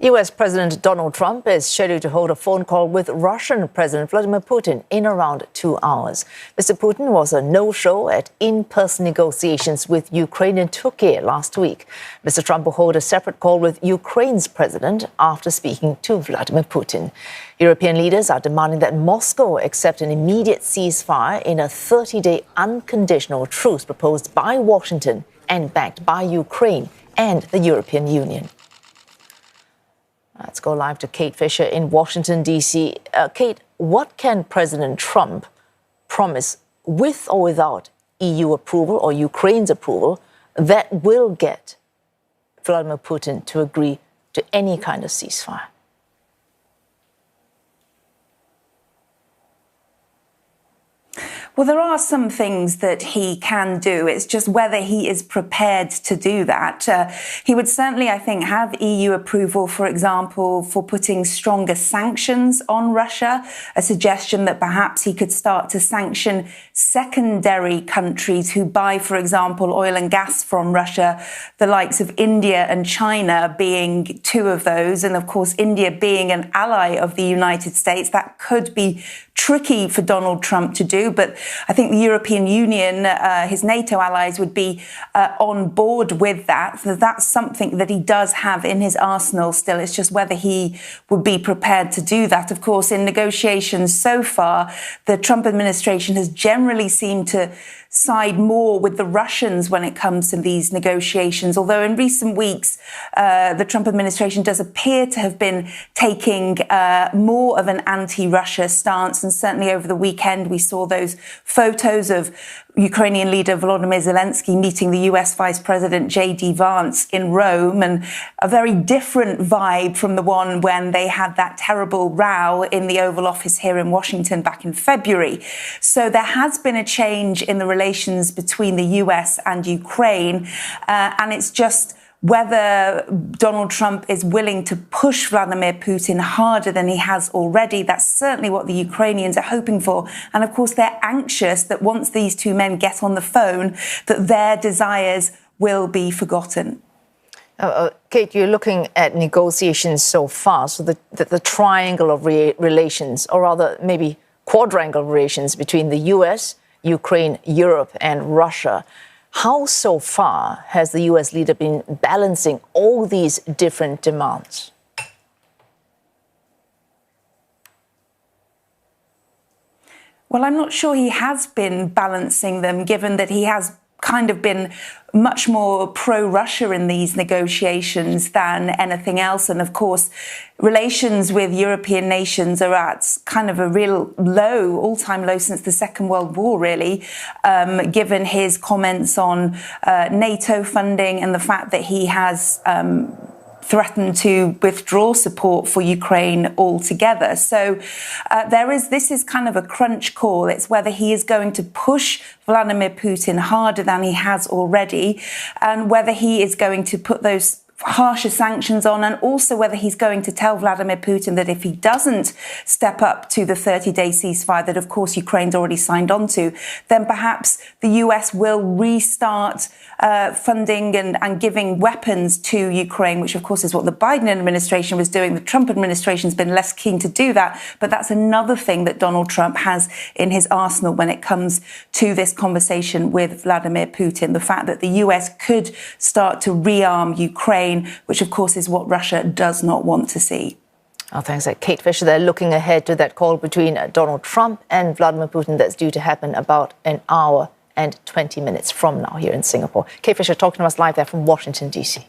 US President Donald Trump is scheduled to hold a phone call with Russian President Vladimir Putin in around 2 hours. Mr. Putin was a no-show at in-person negotiations with Ukrainian Türkiye last week. Mr. Trump will hold a separate call with Ukraine's president after speaking to Vladimir Putin. European leaders are demanding that Moscow accept an immediate ceasefire in a 30-day unconditional truce proposed by Washington and backed by Ukraine and the European Union. Let's go live to Kate Fisher in Washington, D.C. Kate, what can President Trump promise with or without EU approval or Ukraine's approval that will get Vladimir Putin to agree to any kind of ceasefire? Well, there are some things that he can do. It's just whether he is prepared to do that. He would certainly, I think, have EU approval, for example, for putting stronger sanctions on Russia, a suggestion that perhaps he could start to sanction secondary countries who buy, for example, oil and gas from Russia, the likes of India and China being two of those. And of course, India being an ally of the United States, that could be tricky for Donald Trump to do. But I think the European Union, his NATO allies, would be on board with that. So that's something that he does have in his arsenal still. It's just whether he would be prepared to do that. Of course, in negotiations so far, the Trump administration has generally seemed to side more with the Russians when it comes to these negotiations, although in recent weeks, the Trump administration does appear to have been taking more of an anti-Russia stance. And certainly over the weekend, we saw those photos of Ukrainian leader Volodymyr Zelenskyy meeting the US Vice President J.D. Vance in Rome, and a very different vibe from the one when they had that terrible row in the Oval Office here in Washington back in February. So there has been a change in the relations between the US and Ukraine, and it's just whether Donald Trump is willing to push Vladimir Putin harder than he has already. That's certainly what the Ukrainians are hoping for. And of course, they're anxious that once these two men get on the phone, that their desires will be forgotten. Kate, you're looking at negotiations so far, so the triangle of relations, or rather maybe quadrangle relations between the US, Ukraine, Europe, and Russia. How so far has the US leader been balancing all these different demands? Well, I'm not sure he has been balancing them, given that he has kind of been much more pro-Russia in these negotiations than anything else. And of course, relations with European nations are at kind of a real low, all-time low since the Second World War, really, given his comments on NATO funding and the fact that he has threatened to withdraw support for Ukraine altogether. So this is kind of a crunch call. It's whether he is going to push Vladimir Putin harder than he has already, and whether he is going to put those harsher sanctions on, and also whether he's going to tell Vladimir Putin that if he doesn't step up to the 30-day ceasefire that, of course, Ukraine's already signed on to, then perhaps the US will restart funding and giving weapons to Ukraine, which, of course, is what the Biden administration was doing. The Trump administration has been less keen to do that. But that's another thing that Donald Trump has in his arsenal when it comes to this conversation with Vladimir Putin, the fact that the US could start to rearm Ukraine, which, of course, is what Russia does not want to see. Oh, thanks. Kate Fisher there, looking ahead to that call between Donald Trump and Vladimir Putin that's due to happen about an hour and 20 minutes from now here in Singapore. Kate Fisher talking to us live there from Washington, D.C.